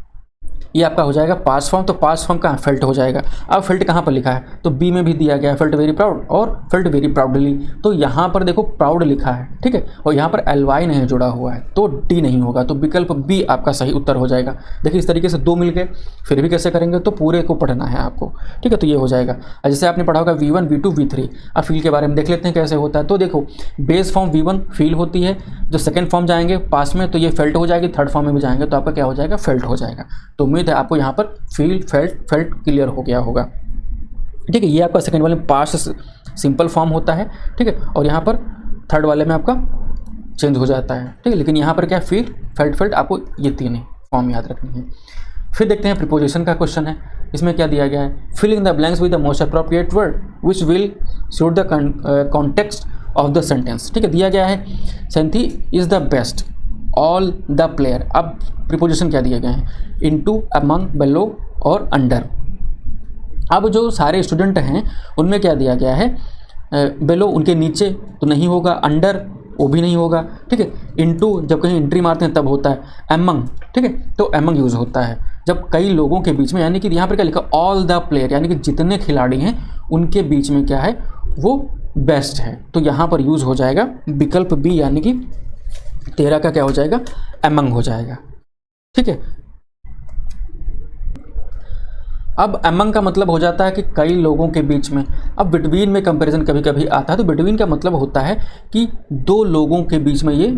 ये आपका हो जाएगा पास्ट फॉर्म, तो पास्ट फॉर्म कहाँ? फेल्ट हो जाएगा। अब फेल्ट कहाँ पर लिखा है? तो बी में भी दिया गया है, फेल्ट वेरी प्राउड और फेल्ट वेरी प्राउडली, तो यहाँ पर देखो प्राउड लिखा है, ठीक है, और यहाँ पर एलवाई नहीं जुड़ा हुआ है, तो डी नहीं होगा, तो विकल्प बी आपका सही उत्तर हो जाएगा। देखिए इस तरीके से दो मिल गए, फिर भी कैसे करेंगे? तो पूरे को पढ़ना है आपको, ठीक है, तो ये हो जाएगा। जैसे आपने पढ़ा होगा V1 V2 V3, अब फील के बारे में देख लेते हैं कैसे होता है। तो देखो बेस फॉर्म V1 फील होती है, जो सेकेंड फॉर्म जाएंगे पास में तो ये फेल्ट हो जाएगी, थर्ड फॉर्म में भी जाएंगे तो आपका क्या हो जाएगा? फेल्ट हो जाएगा। तो उम्मीद है आपको यहाँ पर फील फेल्ट क्लियर हो गया होगा, ठीक है। ये आपका सेकंड वाले में पास्ट सिंपल फॉर्म होता है, ठीक है, और यहाँ पर थर्ड वाले में आपका चेंज हो जाता है, ठीक है, लेकिन यहाँ पर क्या फील फेल्ट आपको ये तीन फॉर्म याद रखनी है। फिर देखते हैं प्रीपोजिशन का क्वेश्चन है, इसमें क्या दिया गया है? Fill in the blanks with the most appropriate word which will suit the context of the sentence, ठीक है। दिया गया है Senthil is the best, all the player. अब प्रीपोजिशन क्या दिए गए हैं? इनटू, अमंग, बिलो और अंडर। अब जो सारे स्टूडेंट हैं उनमें क्या दिया गया है? बिलो उनके नीचे तो नहीं होगा, अंडर वो भी नहीं होगा, ठीक है। इनटू जब कहीं एंट्री मारते हैं तब होता है, अमंग, ठीक है, तो अमंग यूज़ होता है जब कई लोगों के बीच में, यानी कि यहाँ पर क्या लिखा? ऑल द प्लेयर, यानी कि जितने खिलाड़ी हैं उनके बीच में क्या है? वो बेस्ट है, तो यहाँ पर यूज़ हो जाएगा विकल्प बी, यानी कि 13 का क्या हो जाएगा? अमंग हो जाएगा, ठीक है। अब अमंग का मतलब हो जाता है कि कई लोगों के बीच में। अब बिटवीन में कंपैरिजन कभी कभी आता है, तो बिटवीन का मतलब होता है कि दो लोगों के बीच में, ये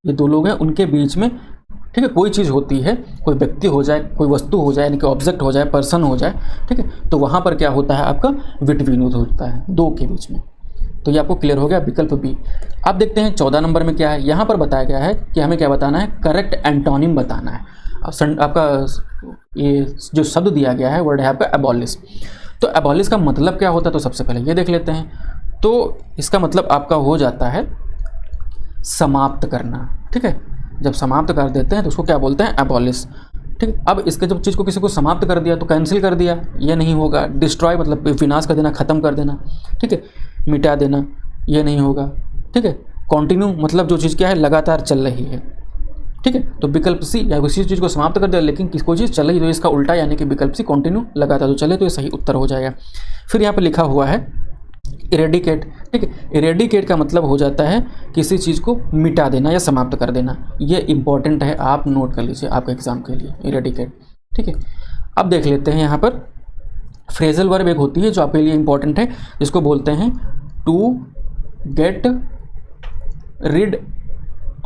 दो लोग हैं उनके बीच में, ठीक है, कोई चीज़ होती है, कोई व्यक्ति हो जाए, कोई वस्तु हो जाए, यानी कि ऑब्जेक्ट हो जाए, पर्सन हो जाए, ठीक है, तो वहाँ पर क्या होता है? आपका बिटवीन होता है दो के बीच में। तो ये आपको क्लियर हो गया, विकल्प बी। अब देखते हैं 14 नंबर में क्या है। यहाँ पर बताया गया है कि हमें क्या बताना है? करेक्ट एंटोनिम बताना है। आपका ये जो शब्द दिया गया है वर्ड है आपका एबॉलिश। तो एबॉलिश का मतलब क्या होता है? तो सबसे पहले ये देख लेते हैं। तो इसका मतलब आपका हो जाता है समाप्त करना, ठीक है। जब समाप्त कर देते हैं तो उसको क्या बोलते हैं? एबॉलिश, ठीक है। अब इसके जब चीज़ को किसी को समाप्त कर दिया तो कैंसिल कर दिया, ये नहीं होगा। डिस्ट्रॉय मतलब विनाश कर देना, ख़त्म कर देना, ठीक है, मिटा देना, ये नहीं होगा, ठीक है। कॉन्टिन्यू मतलब जो चीज़ क्या है? लगातार चल रही है, ठीक है। तो विकल्प सी, या किसी चीज़ को समाप्त कर दिया लेकिन कोई चीज़ चल रही तो इसका उल्टा, यानी कि विकल्प सी कॉन्टिन्यू लगातार जो चले, तो ये सही उत्तर हो जाएगा। फिर यहाँ पर लिखा हुआ है इरेडिकेट, ठीक है। इरेडिकेट का मतलब हो जाता है किसी चीज़ को मिटा देना या समाप्त कर देना। ये इंपॉर्टेंट है, आप नोट कर लीजिए आपके एग्जाम के लिए, इरेडिकेट, ठीक है। अब देख लेते हैं यहाँ पर फ्रेजल वर्ब एक होती है जो आपके लिए इंपॉर्टेंट है, जिसको बोलते हैं to get rid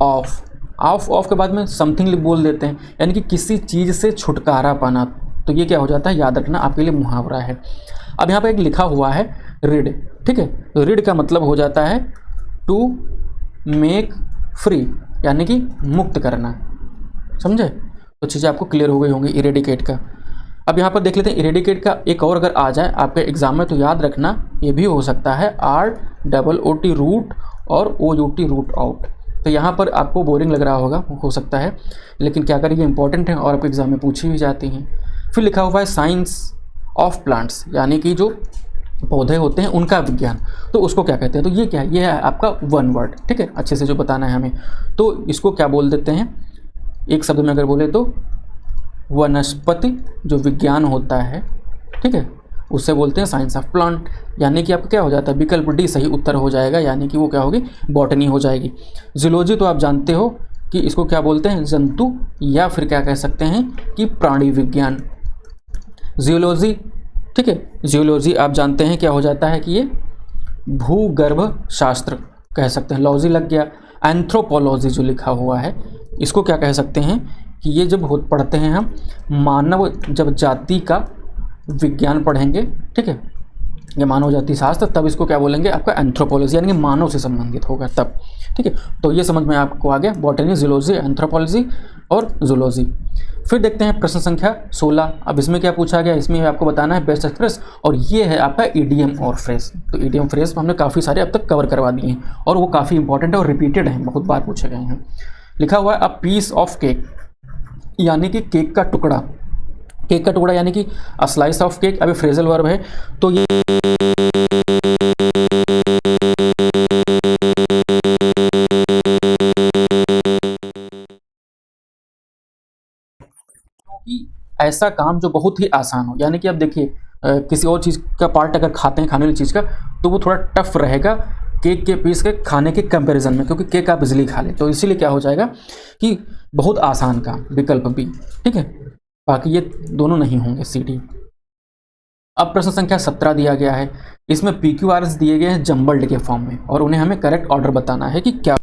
of. Of के बाद में समथिंग बोल देते हैं, यानी कि किसी चीज़ से छुटकारा पाना। तो ये क्या हो जाता है? याद रखना, आपके लिए मुहावरा है। अब यहाँ पर एक लिखा हुआ है रिड, ठीक है। तो रिड का मतलब हो जाता है टू मेक फ्री, यानी कि मुक्त करना, समझे? तो चीज़ें आपको क्लियर हो गई होंगी इरेडिकेट का। अब यहाँ पर देख लेते हैं इरेडिकेट का एक और अगर आ जाए आपके एग्जाम में तो याद रखना ये भी हो सकता है ROOT रूट और OUT रूट आउट। तो यहाँ पर आपको बोरिंग लग रहा होगा, हो सकता है, लेकिन क्या करें, ये इंपॉर्टेंट है और आपके एग्जाम में पूछी भी जाती हैं। फिर लिखा हुआ है साइंस ऑफ प्लांट्स, यानी कि जो पौधे होते हैं उनका विज्ञान, तो उसको क्या कहते हैं? तो ये क्या है? ये है आपका वन वर्ड, ठीक है, अच्छे से जो बताना है हमें। तो इसको क्या बोल देते हैं? एक शब्द में अगर बोले तो वनस्पति जो विज्ञान होता है, ठीक है, उससे बोलते हैं साइंस ऑफ प्लांट, यानी कि आपका क्या हो जाता है? विकल्प डी सही उत्तर हो जाएगा, यानी कि वो क्या होगी? बॉटनी हो जाएगी। जूलॉजी तो आप जानते हो कि इसको क्या बोलते हैं? जंतु, या फिर क्या कह सकते हैं कि प्राणी विज्ञान। जियोलॉजी, ठीक है, जियोलॉजी आप जानते हैं क्या हो जाता है कि ये भूगर्भ शास्त्र कह सकते हैं, लॉजी लग गया। एंथ्रोपोलॉजी जो लिखा हुआ है इसको क्या कह सकते हैं कि ये जब पढ़ते हैं हम मानव जब जाति का विज्ञान पढ़ेंगे, ठीक है, ये मानव जाति शास्त्र, तब इसको क्या बोलेंगे? आपका एंथ्रोपोलॉजी, यानी कि मानव से संबंधित होगा तब, ठीक है। तो ये समझ में आपको आ गया, बॉटनी, जूलॉजी, एंथ्रोपोलॉजी और जूलॉजी। फिर देखते हैं प्रश्न संख्या 16। अब इसमें क्या पूछा गया? इसमें आपको बताना है बेस्ट एक्सप्रेस, और ये है आपका ईडीएम और फ्रेज। तो ईडीएम फ्रेज हमने काफ़ी सारे अब तक कवर करवा दिए हैं और वो काफ़ी इंपॉर्टेंट है और रिपीटेड हैं, बहुत बार पूछे गए हैं। लिखा हुआ है अ पीस ऑफ केक, यानी कि केक का टुकड़ा। केक का टुकड़ा यानी कि अ स्लाइस ऑफ केक, अभी फ्रेजल वर्ब है तो ये कि ऐसा काम जो बहुत ही आसान हो, यानी कि अब देखिए किसी और चीज़ का पार्ट अगर खाते हैं, खाने वाली चीज़ का, तो वो थोड़ा टफ रहेगा केक के पीस के खाने के कंपैरिजन में, क्योंकि केक आप इजीली खा ले, तो इसीलिए क्या हो जाएगा कि बहुत आसान काम, विकल्प बी। ठीक है, बाकी ये दोनों नहीं होंगे, सी डी। अब प्रश्न संख्या 17 दिया गया है, इसमें PQRs दिए गए हैं जम्बल्ड के फॉर्म में और उन्हें हमें करेक्ट ऑर्डर बताना है कि क्या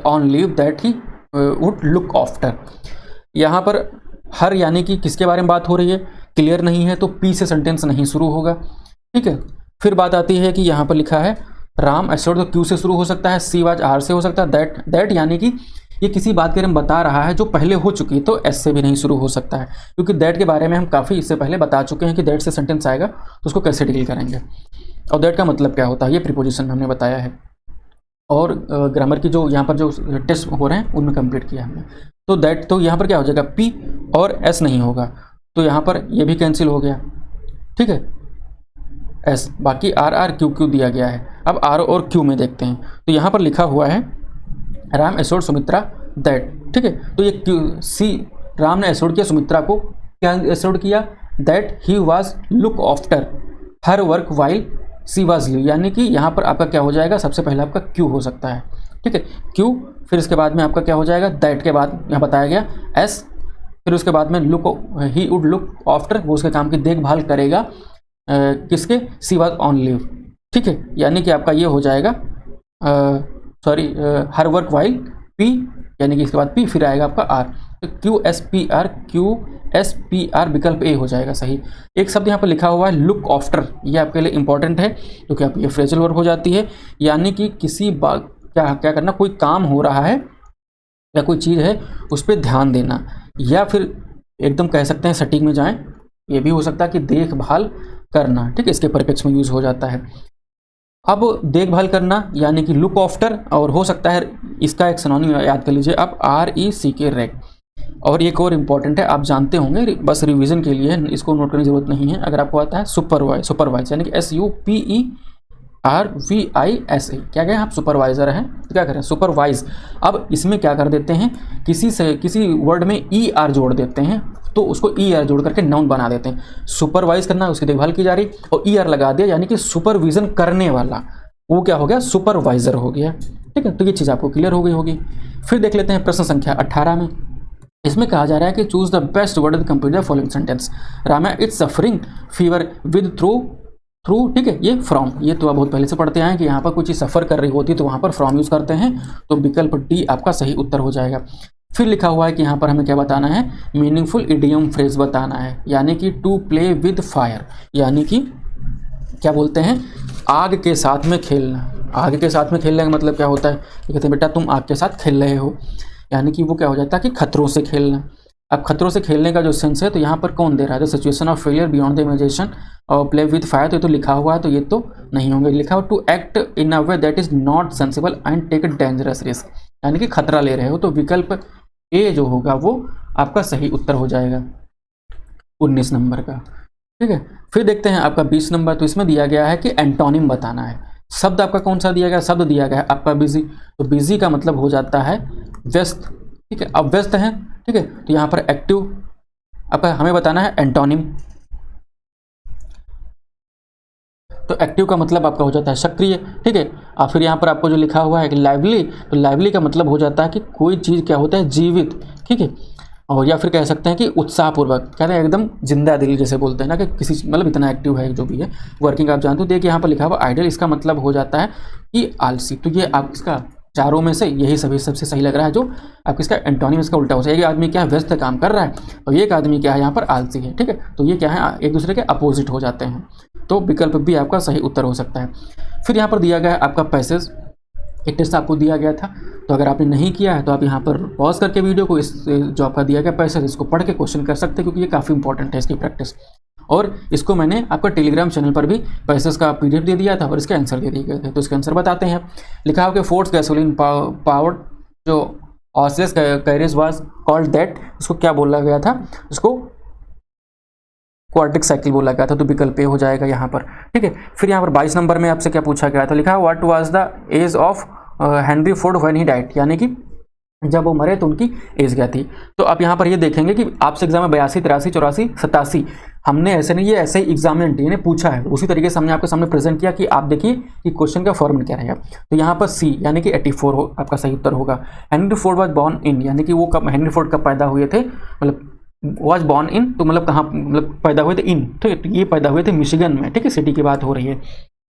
on leave that he would look after. यहाँ पर हर यानी कि किसके बारे में बात हो रही है, क्लियर नहीं है तो पी से सेंटेंस नहीं शुरू होगा। ठीक है, फिर बात आती है कि यहाँ पर लिखा है राम एश्योर्ड, तो क्यू से शुरू हो सकता है, सी वाज आर से हो सकता है, दैट यानी कि ये किसी बात के बारे में बता रहा है जो पहले हो चुकी है, तो एस से भी नहीं शुरू हो सकता है, क्योंकि दैट के बारे में हम काफ़ी इससे पहले बता चुके हैं कि दैट से सेंटेंस आएगा तो उसको कैसे डील करेंगे, और दैट का मतलब क्या होता है ये प्रीपोजिशन में हमने बताया है, और ग्रामर की जो यहाँ पर जो टेस्ट हो रहे हैं उनमें कंप्लीट किया हमने। तो दैट, तो यहाँ पर क्या हो जाएगा, पी और एस नहीं होगा, तो यहाँ पर ये भी कैंसिल हो गया। ठीक है, एस, बाकी आर आर क्यू क्यू दिया गया है। अब आर और क्यू में देखते हैं, तो यहाँ पर लिखा हुआ है राम एश्योर्ड सुमित्रा दैट। ठीक है, तो ये क्यू सी, राम ने एश्योर्ड किया सुमित्रा को, क्या एश्योर्ड किया, that he was look after her work while she was leave, यानी कि यहाँ पर आपका क्या हो जाएगा, सबसे पहले आपका क्यू हो सकता है। ठीक है, क्यू, फिर इसके बाद में आपका क्या हो जाएगा, दैट के बाद यहाँ बताया गया एस, फिर उसके बाद में look, he would look after, वो उसके काम की देखभाल करेगा किसके, सी वाज ऑन लीव। ठीक है, यानी कि आपका ये हो जाएगा sorry her work while P, यानी कि इसके बाद पी फिर आएगा आपका आर, तो Q S P R, Q S P R विकल्प ए हो जाएगा सही। एक शब्द यहाँ पर लिखा हुआ है लुक आफ्टर, ये आपके लिए इंपॉर्टेंट है क्योंकि आप ये फ्रेजल वर्ब हो जाती है, यानी कि किसी बात क्या क्या करना, कोई काम हो रहा है या कोई चीज़ है उस पर ध्यान देना, या फिर एकदम कह सकते हैं सटीक में जाएं, ये भी हो सकता है कि देखभाल करना। ठीक है, इसके परिप्रेक्ष्य में यूज़ हो जाता है। अब देखभाल करना यानी कि लुक आफ्टर, और हो सकता है इसका एक सिनोनिम याद कर लीजिए अब, RECK रेक। और एक और इम्पॉर्टेंट है, आप जानते होंगे, बस रिवीजन के लिए इसको नोट करने की जरूरत नहीं है, अगर आपको आता है सुपरवाइज यानी कि SUPERVISA, क्या कहें आप, सुपरवाइजर हैं तो क्या करें, सुपरवाइज। अब इसमें क्या कर देते हैं, किसी वर्ड में ER जोड़ देते हैं, तो उसको ER जोड़ करके नाउन बना देते हैं। सुपरवाइज करना, उसकी देखभाल की जा रही, और ER लगा दिया यानी कि सुपरविजन करने वाला, वो क्या हो गया, सुपरवाइजर हो गया। ठीक है, तो ये चीज़ आपको क्लियर हो गई होगी। फिर देख लेते हैं प्रश्न संख्या 18 में, इसमें कहा जा रहा है कि choose the best word to complete the following sentence. Rama it's suffering fever with through. ठीक है, ये फ्रॉम, ये तो आप बहुत पहले से पढ़ते हैं कि यहाँ पर कुछ चीज़ सफ़र कर रही होती है तो वहाँ पर फ्रॉम यूज़ करते हैं, तो विकल्प डी आपका सही उत्तर हो जाएगा। फिर लिखा हुआ है कि यहाँ पर हमें क्या बताना है, मीनिंगफुल इडियम फ्रेज बताना है, यानी कि टू प्ले विद फायर, यानी कि क्या बोलते हैं, आग के साथ में खेलना। आग के साथ में खेलने का मतलब क्या होता है, कहते हैं बेटा तुम आग के साथ खेल रहे हो, यानी कि वो क्या हो जाता है कि खतरों से खेलना। अब खतरों से खेलने का जो सेंस है, तो यहाँ पर कौन दे रहा है, the situation of failure beyond the imagination और प्ले विद फायर, तो ये तो लिखा हुआ है, तो ये तो नहीं होंगे। लिखा हुआ to act in a way that is not sensible and take dangerous risk, यानी कि खतरा ले रहे हो, तो विकल्प ए जो होगा वो आपका सही उत्तर हो जाएगा 19 नंबर का। ठीक है, फिर देखते हैं आपका 20 नंबर, तो इसमें दिया गया है कि एंटोनिम बताना है। शब्द आपका कौन सा दिया गया, शब्द दिया गया है आपका बिजी, तो बिजी का मतलब हो जाता है व्यस्त। ठीक है, अब व्यस्त हैं, ठीक है, तो यहाँ पर एक्टिव आपका हमें बताना है एंटोनिम, तो एक्टिव का मतलब आपका हो जाता है सक्रिय। ठीक है, और फिर यहाँ पर आपको जो लिखा हुआ है कि लाइवली, तो लाइवली का मतलब हो जाता है कि कोई चीज़ क्या होता है, जीवित। ठीक है, और या फिर कह सकते हैं कि उत्साहपूर्वक, कहते हैं एकदम जिंदा दिल जैसे बोलते हैं ना, कि किसी मतलब इतना एक्टिव है जो भी है वर्किंग, आप जानते हो। देखिए यहाँ पर लिखा हुआ आइडल, इसका मतलब हो जाता है कि आलसी, तो ये आप इसका चारों में से यही सभी सबसे सही लग रहा है, जो आप इसका एंटोनिम इसका उल्टा हो जाएगा। एक आदमी क्या है, व्यस्त काम कर रहा है, और एक आदमी क्या है यहाँ पर आलसी है। ठीक है, तो ये क्या है, एक दूसरे के अपोजिट हो जाते हैं, तो विकल्प भी आपका सही उत्तर हो सकता है। फिर यहाँ पर दिया गया है आपका पैसेज, एक टेस्ट आपको दिया गया था, तो अगर आपने नहीं किया है तो आप यहाँ पर पॉज करके वीडियो को, इस जो आपका दिया गया पैसेज, इसको पढ़ के क्वेश्चन कर सकते हैं, क्योंकि ये काफ़ी इंपॉर्टेंट है इसकी प्रैक्टिस। और इसको मैंने आपका टेलीग्राम चैनल पर भी पैसेज का PDF दे दिया था और इसके आंसर दे दिए गए थे। तो इसके आंसर बताते हैं। लिखा हो कि फोर्स गैसोलीन पावर्ड जो ऑसिलस कैरियर्स वाज कॉल्ड दैट, इसको क्या बोला गया था, इसको क्वाड्रिक साइकिल बोला गया था। तो विकल्प ए हो जाएगा यहाँ पर, ठीक है। फिर यहाँ पर 22 नंबर में आपसे क्या पूछा गया था, लिखा what was the age of Henry Ford when he died, यानी कि जब वो मरे तो उनकी एज क्या थी। तो आप यहाँ पर ये देखेंगे कि आपसे एग्जाम में 82, 83, 84, 87 हमने ऐसे नहीं, ये ऐसे ही एग्जामिनेटर ने पूछा है, उसी तरीके से हमने आपके सामने प्रेजेंट किया कि आप देखिए कि क्वेश्चन का फॉर्मेट क्या रहेगा। तो यहाँ पर सी यानी कि 84 आपका सही उत्तर होगा। Henry Ford was born in, यानी कि वो कब, हेनरी फोर्ड कब पैदा हुए थे, मतलब वॉज बॉर्न इन तो मतलब कहाँ, मतलब पैदा हुए थे इन, ठीक है, ये पैदा हुए थे मिशिगन में, ठीक है, सिटी की बात हो रही है,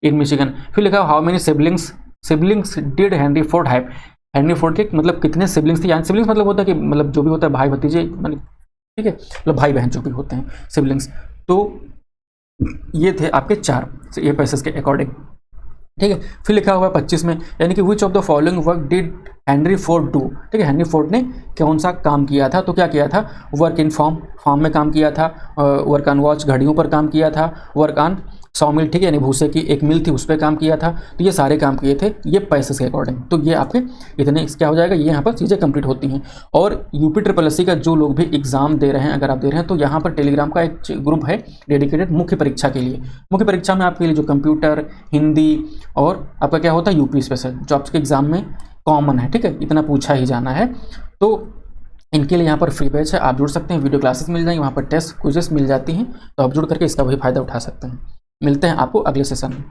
इन मिशिगन। फिर लिखा how many siblings did Henry Ford have, Henry Ford के मतलब कितने सिबलिंग्स थे। यहाँ सिबलिंग्स मतलब होता है कि मतलब जो भी होता है भाई भतीजे, मतलब ठीक है, मतलब भाई बहन जो भी होते हैं सिबलिंग्स। तो ये थे आपके 4 ये पैसेज के अकॉर्डिंग, ठीक है। फिर लिखा हुआ है 25 में, यानी कि which of the following work did Henry Ford do, ठीक है, हेनरी फोर्ड ने कौन सा काम किया था। तो क्या किया था, वर्क इन फार्म में काम किया था, वर्क ऑन वॉच घड़ियों पर काम किया था, वर्क ऑन सॉमिल, ठीक है, यानी भूसे की एक मिल थी उस पर काम किया था। तो ये सारे काम किए थे ये पैसेज के अकॉर्डिंग। तो ये आपके इतने क्या हो जाएगा, ये यहाँ पर चीज़ें कंप्लीट होती हैं। और UPSSC का जो लोग भी एग्जाम दे रहे हैं, अगर आप दे रहे हैं तो यहाँ पर टेलीग्राम का एक ग्रुप है डेडिकेटेड मुख्य परीक्षा के लिए। मुख्य परीक्षा में आपके लिए जो कंप्यूटर, हिंदी और आपका क्या होता है UP स्पेशल, जो आपके एग्जाम में कॉमन है, ठीक है, इतना पूछा ही जाना है। तो इनके लिए यहाँ पर फ्री बैच है, आप जुड़ सकते हैं, वीडियो क्लासेस मिल जाएंगी, वहाँ पर टेस्ट क्विजेस मिल जाती हैं, तो आप जुड़ करके इसका भी फायदा उठा सकते हैं। मिलते हैं आपको अगले सेशन में।